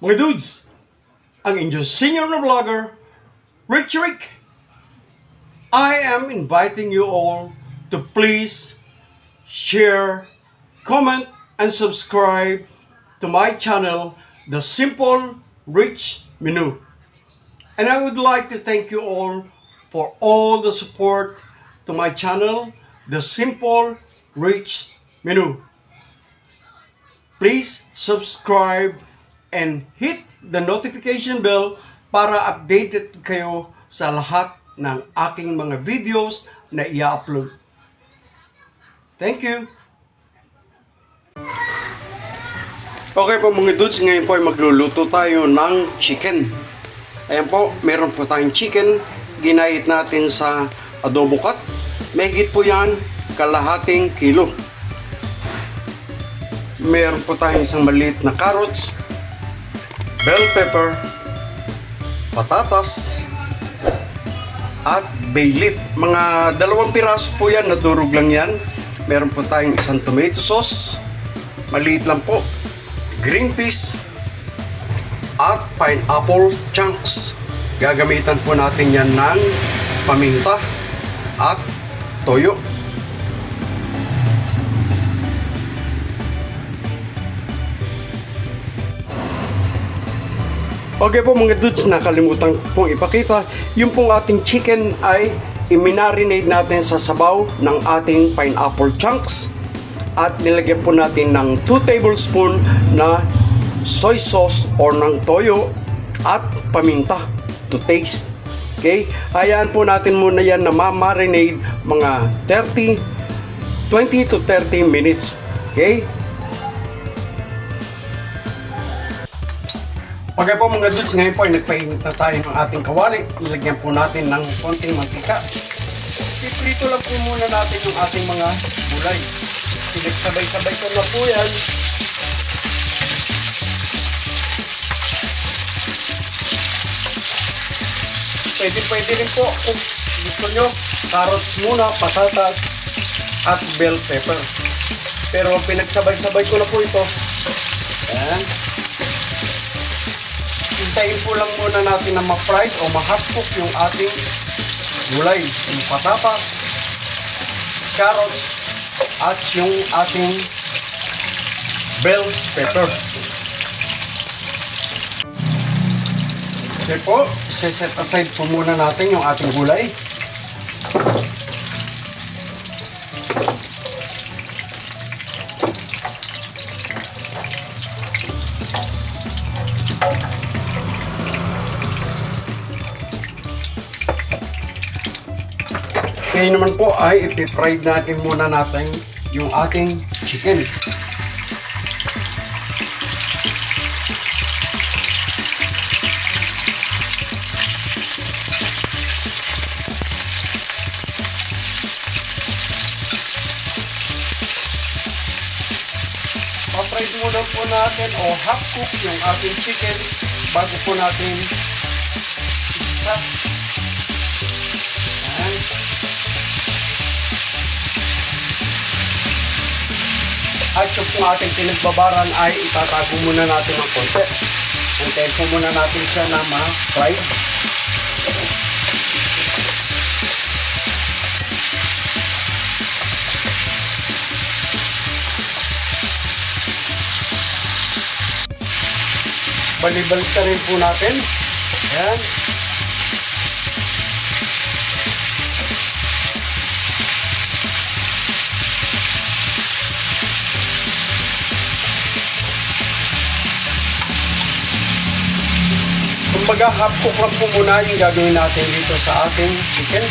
Mga dudes, ang inyong senior na vlogger, Rich Rick. I am inviting you all to please share, comment, and subscribe to my channel, The Simple Rich Menu. And I would like to thank you all for all the support to my channel, The Simple Rich Menu. Please subscribe and hit the notification bell para updated kayo sa lahat ng aking mga videos na i-upload. Thank you! Okay po mga dudes, ngayon po ay magluluto tayo ng chicken. Ayan po, meron po tayong chicken. Ginayat natin sa adobo cut. Mahigit po yan, kalahating kilo. Meron po tayong isang maliit na carrots, bell pepper, patatas, at bay leaf. Mga 2 piraso po yan, nadurog lang yan. Meron po tayong isang tomato sauce, maliit lang po, green peas, at pineapple chunks. Gagamitan po natin yan ng paminta at toyo. Okay po mga dudes, nakalimutan pong ipakita, yung pong ating chicken ay i-marinate natin sa sabaw ng ating pineapple chunks at nilagyan po natin ng 2 tablespoon na soy sauce or ng toyo at paminta to taste. Okay? Hayaan po natin muna yan na ma-marinate mga 20 to 30 minutes. Okay? Okay po mga dudes, ngayon po ay nagpainit na tayo ng ating kawali. Nilagyan po natin ng konting mantika. Piprito lang po muna natin yung ating mga gulay. Pinagsabay-sabay ko na po yan. Pwede rin po kung gusto nyo, carrots muna, patatas, at bell pepper. Pero pinagsabay-sabay ko na po ito. Ayan. Hintayin po lang muna natin na ma-fried o ma-hot cook yung ating gulay. Yung patatas, carrots, at yung ating bell pepper. Okay po, set aside po muna natin yung ating gulay. Ngayon naman po ay ipifried natin muna natin yung ating chicken. Pa-fried muna po natin o half cook yung ating chicken bago po natin isa. At yung po ating pinagbabaran ay itatago muna natin ng konti. Antayin po muna natin siya na ma-fry. Balibalik ka rin po natin. Ayan. Kumbaga, half cook lang po muna yung gagawin natin dito sa ating chicken.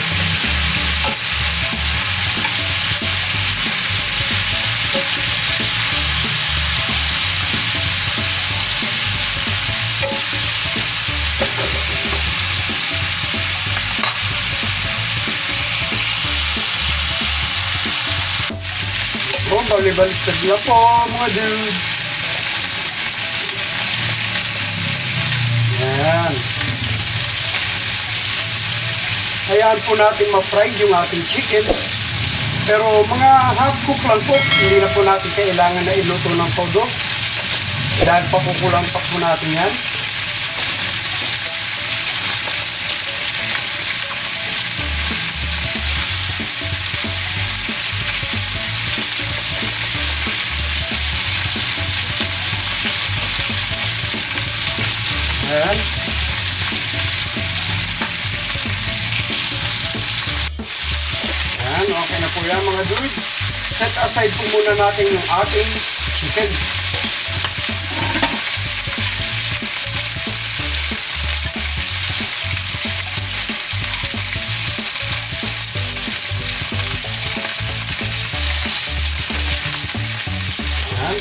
So, balik-balik na po mga dudes. Ayan. Hayaan po natin ma-fried yung ating chicken. Pero mga half cook lang po, hindi na po natin kailangan na iluto ng todo. Dahil pakukulang pa po natin yan. yan mga dude. Set aside po muna natin yung ating chicken. Yan.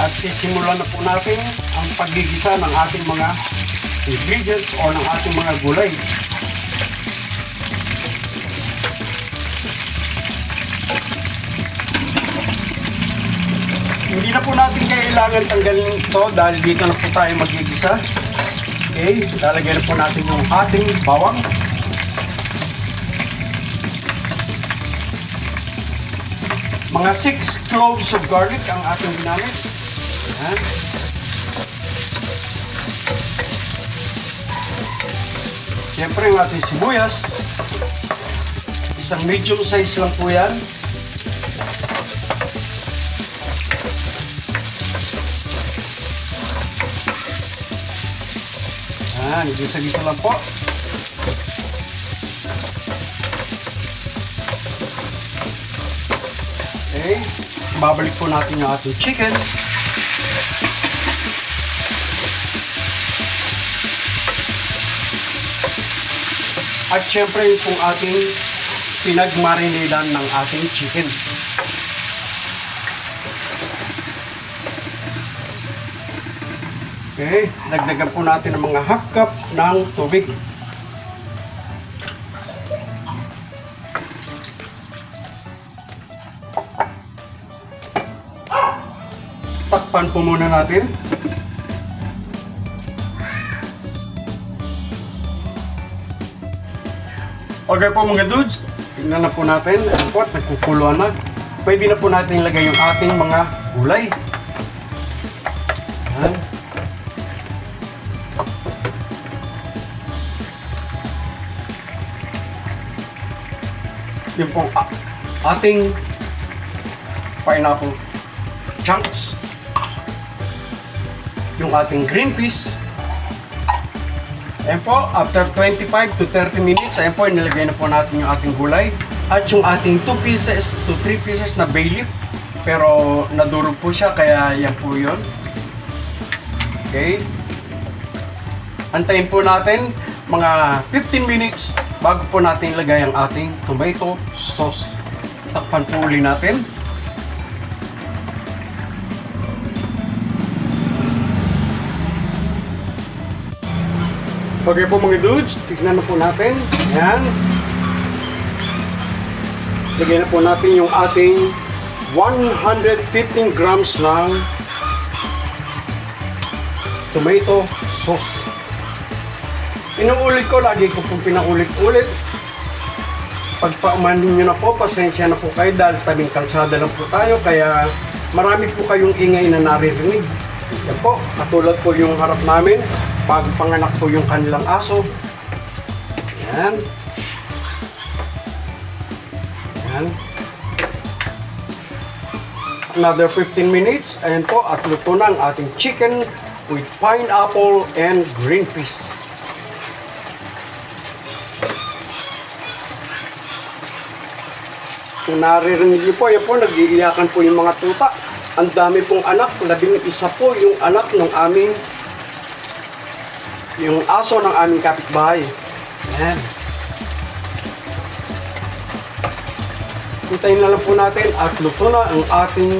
At sisimulan na po natin ang paggigisa ng ating mga ingredients o ng ating mga gulay. Hindi na po natin kailangan tanggalin ito dahil dito na po tayo magigisa. Okay, lalagyan na po natin yung ating bawang. Mga 6 cloves of garlic ang ating ginamit. Ayan. Siyempre ang ating sibuyas. Isang medium size lang po yan. Ayan, gisa-gisa lang po. Okay, babalik po natin yung ating chicken. At syempre yung pong ating pinagmarinidan ng ating chicken. Okay, dagdagan po natin ng mga half cup ng tubig. Takpan po muna natin. Okay po mga dudes, tingnan na po natin. Ayan po, nagkukuluan na. Pwede na po natin ilagay yung ating mga gulay. Ayan. Yung pong ating pineapple chunks, yung ating green peas. Ayan po, after 25 to 30 minutes, ayan po, nilagay na po natin yung ating gulay. At yung ating 2 pieces to 3 pieces na bay leaf, pero nadurog po siya, kaya yan po yun. Okay. Antayin po natin mga 15 minutes bago po natin ilagay ang ating tomato sauce. Takpan po uli natin. Okay po mga dudes, tignan na po natin. Ayan. Lagyan na po natin yung ating 115 grams ng tomato sauce. Inuulit ko, lagi ko pong pinaulit-ulit. Pagpaumanin nyo na po, pasensya na po kayo dahil tabing kalsada lang po tayo, kaya marami po kayong ingay na naririnig. Yan po, katulad po yung harap namin, bago panganak po yung kanilang aso. Yan. Yan. Another 15 minutes, ayan po, at luto na ang ating chicken with pineapple and green peas. Kung naririnig niyo po, yan po, nag-iiyakan po yung mga tuta. Ang dami pong anak, 11 po yung anak ng aming, yung aso ng aming kapitbahay. Ayan. Hintayin na lang po natin at luto na ang ating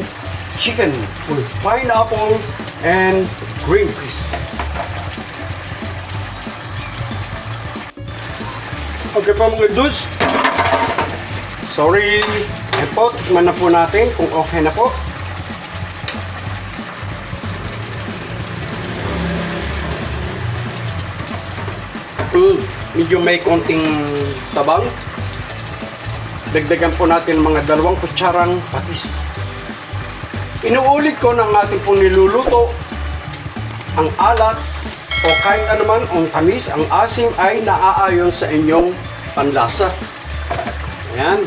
chicken with pineapple and green peas. Okay pa mga dudes. Sorry. Ayan po, tikman na po natin kung okay na po. Medyo may konting tabang. Dagdagan po natin mga 2 kutsarang patis. Inuulit ko ng ating pong niluluto, ang alat o kahit anuman ang tamis, ang asim ay naaayon sa inyong panlasa. Ayan.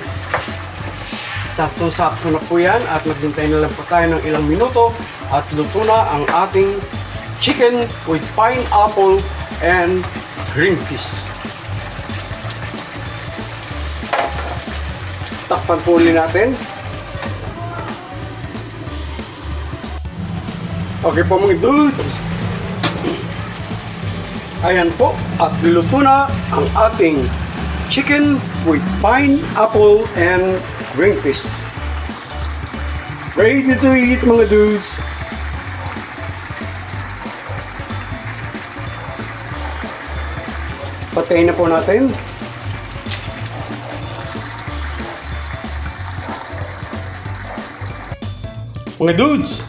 Saktong-sakto na po yan at maghintay na lang po tayo ng ilang minuto at luto na ang ating chicken with pineapple and green peas. Takpan po ulit natin. Okay po mga dudes. Ayan po, at niluto na ang ating chicken with pineapple and green fish. Ready to eat mga dudes. Patayin na po natin. Mga dudes,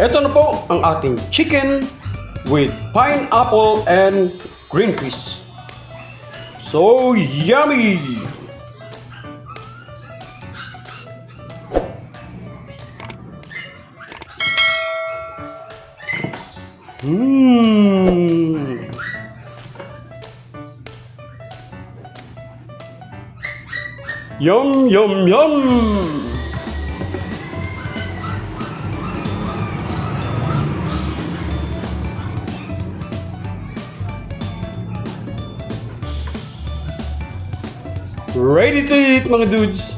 ito na po ang ating chicken with pineapple and green fish. So yummy! Yum, yum, yum! Ready to eat mga dudes!